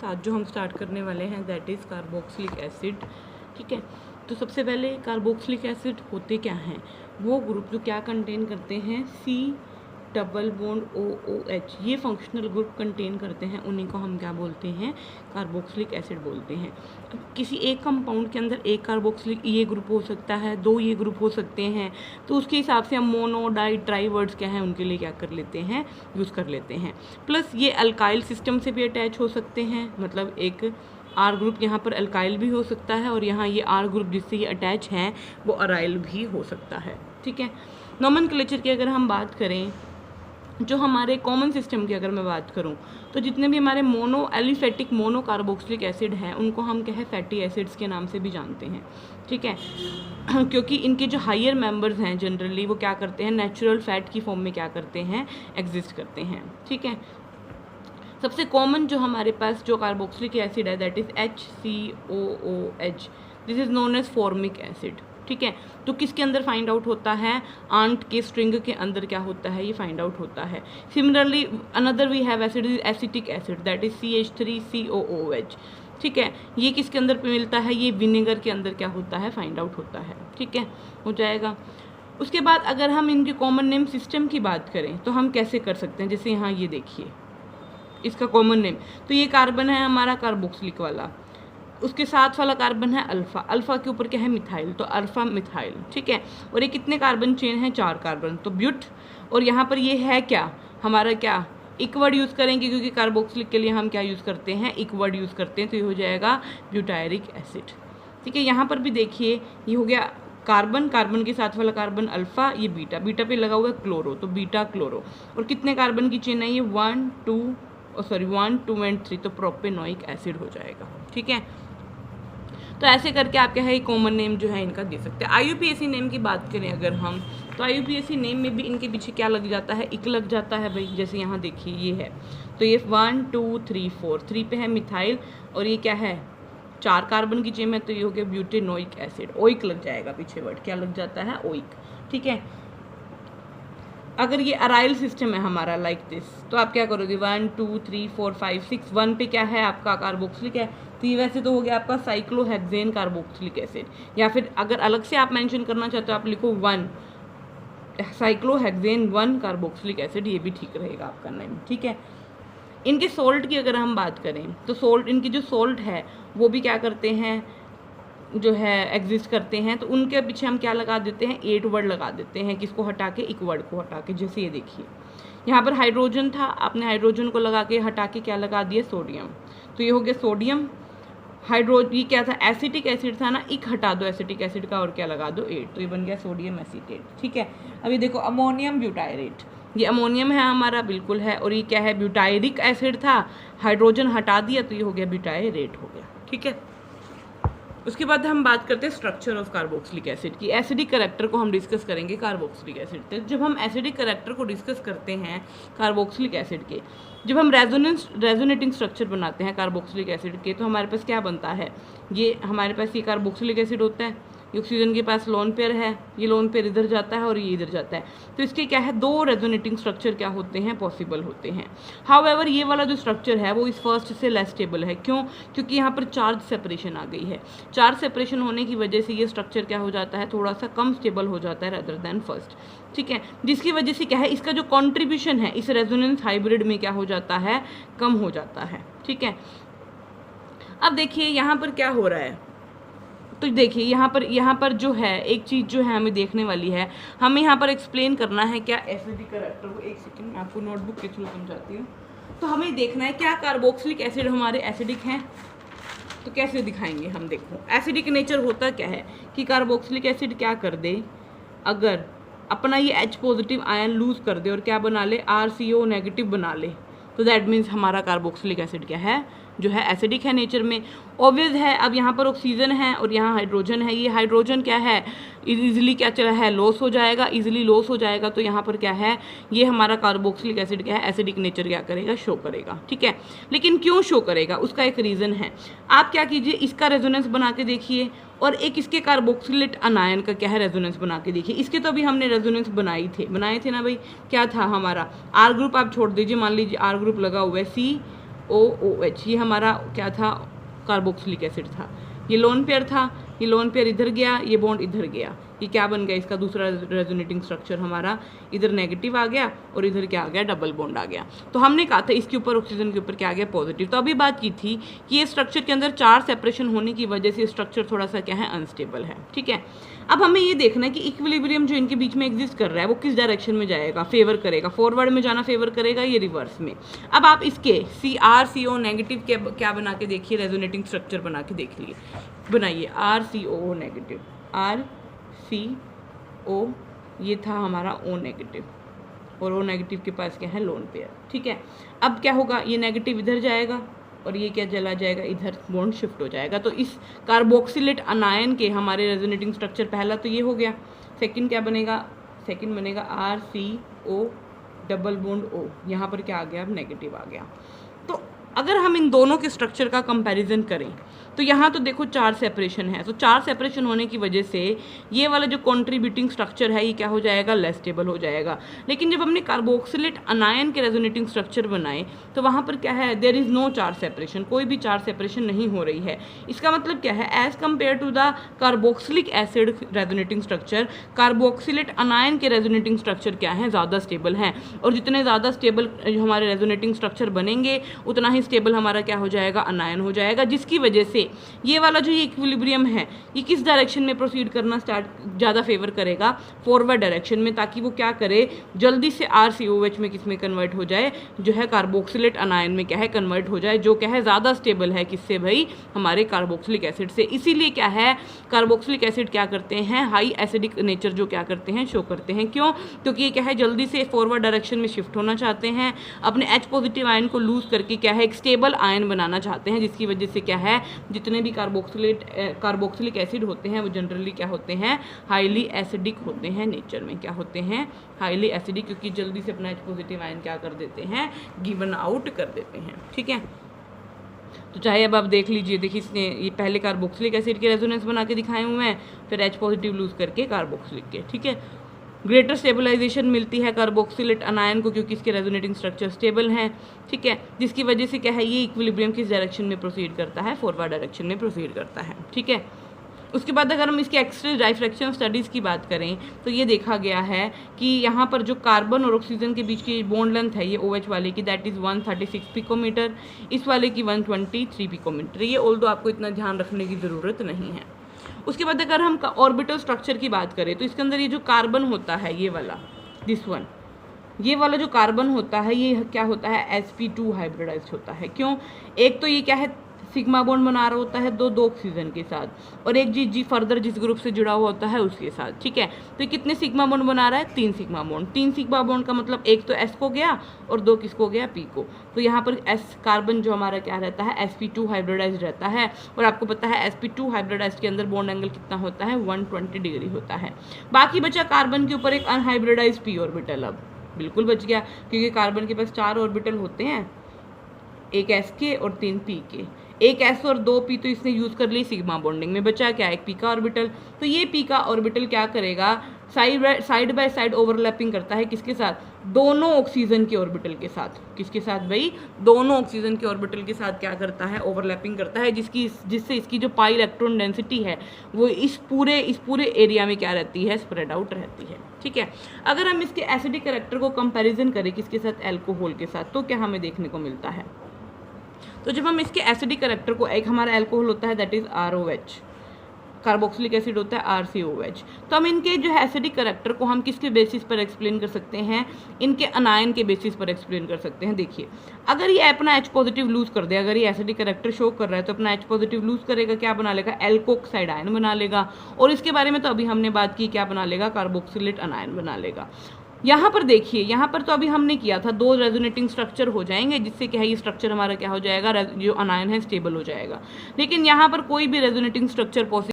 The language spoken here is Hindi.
आज जो हम स्टार्ट करने वाले हैं दैट इज़ कार्बोक्सिलिक एसिड। ठीक है, तो सबसे पहले कार्बोक्सिलिक एसिड होते क्या हैं, वो ग्रुप जो क्या कंटेन करते हैं, C≡OH, ये फंक्शनल ग्रुप कंटेन करते हैं, उन्हीं को हम क्या बोलते हैं, कार्बोक्सिलिक एसिड बोलते हैं। तो किसी एक कंपाउंड के अंदर एक कार्बोक्सिलिक ये ग्रुप हो सकता है, दो ये ग्रुप हो सकते हैं, तो उसके हिसाब से हम मोनो डाई ट्राई वर्ड्स क्या हैं उनके लिए क्या कर लेते हैं, यूज़ कर लेते हैं। प्लस ये अल्काइल सिस्टम से भी अटैच हो सकते हैं, मतलब एक आर ग्रुप यहाँ पर अल्काइल भी हो सकता है और यहाँ ये आर ग्रुप जिससे ये अटैच हैं वो अराइल भी हो सकता है। ठीक है, नोमेनक्लेचर की अगर हम बात करें, जो हमारे कॉमन सिस्टम की अगर मैं बात करूं, तो जितने भी हमारे mono aliphatic mono carboxylic acid हैं उनको हम क्या है फैटी एसिड्स के नाम से भी जानते हैं। ठीक है, क्योंकि इनके जो हायर मेंबर्स हैं जनरली वो क्या करते हैं, नेचुरल फैट की फॉर्म में क्या करते हैं, एग्जिस्ट करते हैं। ठीक है, सबसे कॉमन जो हमारे पास जो कार्बोक्सिलिक एसिड है that is HCOOH, this is known as formic acid. ठीक है, तो किसके अंदर फाइंड आउट होता है, आंट के स्ट्रिंग के अंदर क्या होता है, ये फाइंड आउट होता है। Similarly another we have acid is acetic acid that is CH3COOH। ठीक है, ये किसके अंदर पे मिलता है, ये विनेगर के अंदर क्या होता है, फाइंड आउट होता है। ठीक है, हो जाएगा। उसके बाद अगर हम इनके कॉमन नेम सिस्टम की बात करें तो हम कैसे कर सकते हैं, जैसे यहाँ ये देखिए इसका कॉमन नेम, तो ये कार्बन है हमारा कार्बोक्सिलिक वाला, उसके साथ वाला कार्बन है अल्फ़ा, अल्फ़ा के ऊपर क्या है, मिथाइल, तो अल्फ़ा मिथाइल। ठीक है, और ये कितने कार्बन चेन हैं, 4 कार्बन, तो ब्यूट। और यहाँ पर ये है क्या हमारा, क्या इक वर्ड यूज़ करेंगे, क्योंकि कार्बोक्सिलिक के लिए हम क्या यूज़ करते हैं, इक वर्ड यूज़ करते हैं, तो ये हो जाएगा ब्यूटायरिक एसिड। ठीक है, यहाँ पर भी देखिए ये हो गया कार्बन, कार्बन के साथ वाला कार्बन अल्फ़ा, ये बीटा, बीटा पे लगा हुआ है क्लोरो, तो बीटा क्लोरो। और कितने कार्बन की चेन है ये, 1 2 एंड 3, तो प्रोपेनोइक एसिड हो जाएगा। ठीक है, तो ऐसे करके आप क्या है कॉमन नेम जो है इनका दे सकते हैं। IUPAC नेम की बात करें अगर हम, तो IUPAC नेम में भी इनके पीछे क्या लग जाता है, इक लग जाता है भाई। जैसे यहाँ देखिए ये है, तो ये 1 2 3 4, 3 पे है मिथाइल, और ये क्या है 4 कार्बन की चेन है, तो ये हो गया ब्यूटेनोइक एसिड, ओइक लग जाएगा पीछे वर्ड, क्या लग जाता है, ओइक। ठीक है, अगर ये अराइल सिस्टम है हमारा लाइक दिस, तो आप क्या करोगे, 1 2 3 4 5 6, 1 पे क्या है आपका कार्बोक्सिलिक है, तो ये वैसे तो हो गया आपका साइक्लोहेक्सेन कार्बोक्सिलिक एसिड, या फिर अगर अलग से आप मेंशन करना चाहते हो आप लिखो 1 साइक्लोहेक्सेन 1 कार्बोक्सिलिक एसिड, ये भी ठीक रहेगा आपका नेम। ठीक है, इनके सोल्ट की अगर हम बात करें तो सोल्ट, इनकी जो सोल्ट है वो भी क्या करते हैं, जो है एग्जिस्ट करते हैं, तो उनके पीछे हम क्या लगा देते हैं, 8 वर्ड लगा देते हैं, किसको हटा के, इक वर्ड को हटा के। जैसे ये देखिए यहाँ पर हाइड्रोजन था, आपने हाइड्रोजन को लगा के हटा के क्या लगा दिया, सोडियम, तो ये हो गया सोडियम। ये क्या था, एसिटिक एसिड था ना, इक हटा दो एसिटिक एसिड का और क्या लगा दो 8, तो ये बन गया सोडियम एसीटेट। ठीक है, अभी देखो अमोनियम ब्यूटायरेट, ये अमोनियम है हमारा, बिल्कुल है, और ये क्या है, ब्यूटायरिक एसिड था, हाइड्रोजन हटा दिया तो ये हो गया ब्यूटायरेट हो गया। ठीक है, उसके बाद हम बात करते हैं स्ट्रक्चर ऑफ कार्बोक्सिलिक एसिड की। एसिडिक करैक्टर को हम डिस्कस करेंगे कार्बोक्सिलिक एसिड से। जब हम एसिडिक करैक्टर को डिस्कस करते हैं कार्बोक्सिलिक एसिड के, जब हम रेजोनेटिंग स्ट्रक्चर बनाते हैं कार्बोक्सिलिक एसिड के, तो हमारे पास क्या बनता है, ये हमारे पास ये कार्बोक्सिलिक एसिड होता है, ये ऑक्सीजन के पास लोन पेयर है, ये लोन पेयर इधर जाता है और ये इधर जाता है, तो इसके क्या है, 2 रेजोनेटिंग स्ट्रक्चर क्या होते हैं, पॉसिबल होते हैं। हाउएवर ये वाला जो स्ट्रक्चर है वो इस फर्स्ट से लेस स्टेबल है, क्यों, क्योंकि यहाँ पर चार्ज सेपरेशन आ गई है। चार्ज सेपरेशन होने की वजह से ये स्ट्रक्चर क्या हो जाता है, थोड़ा सा कम स्टेबल हो जाता है रेदर देन फर्स्ट। ठीक है, जिसकी वजह से क्या है, इसका जो कॉन्ट्रीब्यूशन है इस रेजोनेंस हाइब्रिड में क्या हो जाता है, कम हो जाता है। ठीक है, अब देखिए यहाँ पर क्या हो रहा है, तो देखिए यहाँ पर जो है एक चीज़ जो है हमें देखने वाली है, हमें यहाँ पर एक्सप्लेन करना है क्या एसिडिक करैक्टर को। एक सेकंड मैं आपको नोटबुक के थ्रू समझाती हूँ। तो हमें देखना है क्या कार्बोक्सिलिक एसिड हमारे एसिडिक हैं, तो कैसे दिखाएंगे हम। देखो एसिडिक नेचर होता क्या है कि कार्बोक्सिलिक एसिड क्या कर दे, अगर अपना ये H पॉजिटिव आयन लूज़ कर दे और क्या बना ले, RCO नेगेटिव बना ले, तो दैट मीन्स हमारा कार्बोक्सिलिक एसिड क्या है, जो है एसिडिक है नेचर में। ऑब्वियस है, अब यहाँ पर ऑक्सीजन है और यहाँ हाइड्रोजन है, ये हाइड्रोजन क्या है, इजीली क्या चला है, लॉस हो जाएगा, इजीली लॉस हो जाएगा, तो यहाँ पर क्या है, ये हमारा कार्बोक्सिलिक एसिड क्या है, एसिडिक नेचर क्या करेगा, शो करेगा। ठीक है, लेकिन क्यों शो करेगा, उसका एक रीज़न है। आप क्या कीजिए, इसका रेजोनेंस बना के देखिए और एक इसके कार्बोक्सिलेट अनायन का क्या है, रेजोनेंस बना के देखिए। इसके तो अभी हमने रेजोनेंस बनाए थे ना भाई, क्या था हमारा, आर ग्रुप आप छोड़ दीजिए, मान लीजिए आर ग्रुप लगा हुआ है OOH, ये हमारा क्या था, कार्बोक्सिलिक एसिड था। ये लोन पेयर था, ये लोन पेयर इधर गया, ये बॉन्ड इधर गया, ये क्या बन गया, इसका दूसरा रेजोनेटिंग स्ट्रक्चर हमारा इधर नेगेटिव आ गया और इधर क्या आ गया, डबल बॉन्ड आ गया। तो हमने कहा था इसके ऊपर ऑक्सीजन के ऊपर क्या आ गया, पॉजिटिव। तो अभी बात की थी कि ये स्ट्रक्चर के अंदर 4 सेपरेशन होने की वजह से स्ट्रक्चर थोड़ा सा क्या है, अनस्टेबल है। ठीक है, अब हमें ये देखना है कि इक्विलिब्रियम जो इनके बीच में एग्जिस्ट कर रहा है वो किस डायरेक्शन में जाएगा, फेवर करेगा, फॉरवर्ड में जाना फेवर करेगा, ये रिवर्स में। अब आप इसके CrCO नेगेटिव क्या बना के देखिए, रेजोनेटिंग स्ट्रक्चर बना के देख लिए, बनाइए RCOO नेगेटिव, RCO, ये था हमारा O नेगेटिव, और O नेगेटिव के पास क्या है, लोन पेयर। ठीक है, अब क्या होगा, ये नेगेटिव इधर जाएगा और ये क्या चला जाएगा, इधर बॉन्ड शिफ्ट हो जाएगा। तो इस कार्बोक्सिलेट अनायन के हमारे रेजोनेटिंग स्ट्रक्चर पहला तो ये हो गया, सेकंड क्या बनेगा, सेकंड बनेगा RCO डबल बॉन्ड O, यहाँ पर क्या आ गया, अब नेगेटिव आ गया। तो अगर हम इन दोनों के स्ट्रक्चर का कंपैरिजन करें तो यहाँ तो देखो 4 सेपरेशन है, तो 4 सेपरेशन होने की वजह से ये वाला जो कॉन्ट्रीब्यूटिंग स्ट्रक्चर है ये क्या हो जाएगा, लेस स्टेबल हो जाएगा। लेकिन जब हमने कार्बोक्सिलेट अनायन के रेजोनेटिंग स्ट्रक्चर बनाए तो वहाँ पर क्या है, देयर इज़ नो 4 सेपरेशन, कोई भी 4 सेपरेशन नहीं हो रही है। इसका मतलब क्या है, as compare to the carboxylic acid resonating structure, carboxylate anion के रेजोनेटिंग स्ट्रक्चर क्या है, ज़्यादा स्टेबल हैं। और जितने ज़्यादा स्टेबल हमारे रेजोनेटिंग स्ट्रक्चर बनेंगे उतना ही स्टेबल हमारा क्या हो जाएगा, अनायन हो जाएगा, जिसकी वजह से ये वाला जो ये इक्विलिब्रियम है ये किस डायरेक्शन में प्रोसीड करना ज़्यादा फेवर करेगा, फॉरवर्ड डायरेक्शन में, ताकि वो क्या करे, जल्दी से RCOH में किस में कन्वर्ट हो जाए, जो है कार्बोक्सिलेट अनायन में क्या है, कन्वर्ट हो जाए, जो क्या है ज़्यादा स्टेबल है, किससे भाई, हमारे कार्बोक्सिलिक एसिड से। इसीलिए क्या है, कार्बोक्सिलिक एसिड क्या करते हैं, हाई एसिडिक नेचर जो क्या करते हैं, शो करते हैं। क्यों, क्योंकि ये क्या है, जल्दी से फॉरवर्ड डायरेक्शन में शिफ्ट होना चाहते हैं, अपने H पॉजिटिव आयन को लूज करके क्या है, एक स्टेबल आयन बनाना चाहते हैं, जिसकी वजह से क्या है, जितने भी कार्बोक्सिलिक एसिड होते हैं वो जनरली क्या होते हैं, हाईली एसिडिक होते हैं, नेचर में क्या होते हैं, हाईली एसिडिक, क्योंकि जल्दी से अपना H पॉजिटिव आयन क्या कर देते हैं, गिवन आउट कर देते हैं। ठीक है, तो चाहे अब आप देख लीजिए, देखिए इसने ये पहले कार्बोक्सिलिक एसिड के रेजोनेंस बना के दिखाए हुए हैं, फिर H पॉजिटिव लूज करके कार्बोक्सिलिक के। ठीक है, ग्रेटर स्टेबलाइजेशन मिलती है कार्बोक्सिलेट अनायन को, क्योंकि इसके रेजोनेटिंग स्ट्रक्चर स्टेबल हैं। ठीक है, जिसकी वजह से क्या है, ये इक्विलिब्रियम किस डायरेक्शन में प्रोसीड करता है, फॉरवर्ड डायरेक्शन में प्रोसीड करता है। ठीक है, उसके बाद अगर हम इसके एक्सरे डाइफ्रैक्शन स्टडीज़ की बात करें तो ये देखा गया है कि यहाँ पर जो कार्बन और ऑक्सीजन के बीच की बॉन्ड लेंथ है ये OH वाले की, दैट इज़ 136 पिकोमीटर, इस वाले की 123 पिकोमीटर। ये ऑल्दो आपको इतना ध्यान रखने की ज़रूरत नहीं है। उसके बाद अगर हम ऑर्बिटल स्ट्रक्चर की बात करें तो इसके अंदर ये जो कार्बन होता है, ये वाला, दिस वन, ये वाला जो कार्बन होता है ये क्या होता है, sp2 हाइब्रिडाइज्ड होता है। क्यों, एक तो ये क्या है, सिग्मा बॉन्ड बना रहा होता है दो ऑक्सीजन के साथ, और एक जी फर्दर जिस ग्रुप से जुड़ा हुआ होता है उसके साथ। ठीक है, तो ये कितने सिग्मा बॉन्ड बना रहा है, 3 सिग्मा बॉन्ड। 3 सिग्मा बॉन्ड का मतलब एक तो S को गया और 2 किसको गया, P को। तो यहाँ पर S कार्बन जो हमारा क्या रहता है, sp2 हाइब्रिडाइज्ड रहता है, और आपको पता है sp2 हाइब्रिडाइज्ड के अंदर बॉन्ड एंगल कितना होता है, 120 डिग्री होता है। बाकी बचा कार्बन के ऊपर एक अनहाइब्रिडाइज्ड p ऑर्बिटल, अब बिल्कुल बच गया, क्योंकि कार्बन के पास 4 ऑर्बिटल होते हैं, एक S के और 3 P के। एक S और 2 P तो इसने यूज़ कर ली सिग्मा बॉन्डिंग में, बचा क्या, एक P का ऑर्बिटल। तो ये P का ऑर्बिटल क्या करेगा, साइड बाय साइड ओवरलैपिंग करता है, किसके साथ, दोनों ऑक्सीजन के ऑर्बिटल के साथ। किसके साथ भाई, दोनों ऑक्सीजन के ऑर्बिटल के साथ क्या करता है, ओवरलैपिंग करता है, जिससे इसकी जो पाई इलेक्ट्रॉन डेंसिटी है वो इस पूरे एरिया में क्या रहती है, स्प्रेड आउट रहती है। ठीक है, अगर हम इसके एसिडिक कैरेक्टर को कंपैरिजन करें किसके साथ, एल्कोहल के साथ, तो क्या हमें देखने को मिलता है, तो जब हम इसके एसिडिक कैरेक्टर को, एक हमारा एल्कोहल होता है that is ROH, carboxylic acid होता है RCOH, तो हम इनके जो है एसिडिक कैरेक्टर को हम किसके बेसिस पर एक्सप्लेन कर सकते हैं, इनके अनायन के बेसिस पर एक्सप्लेन कर सकते हैं। देखिए, अगर ये अपना H पॉजिटिव लूज कर दे, अगर ये एसिडिक कैरेक्टर शो कर रहा है तो अपना H पॉजिटिव लूज करेगा, क्या बना लेगा, एल्कोक्साइड आयन बना लेगा, और इसके बारे में तो अभी हमने बात की, क्या बना लेगा, कार्बोक्सिलेट अनायन बना लेगा। यहाँ पर देखिए, यहाँ पर तो अभी हमने किया था 2 रेजोनेटिंग स्ट्रक्चर हो जाएंगे, जिससे क्या है, ये स्ट्रक्चर हमारा क्या हो जाएगा, जो अनायन है स्टेबल हो जाएगा। लेकिन यहाँ पर कोई भी रेजोनेटिंग स्ट्रक्चर पॉसिबल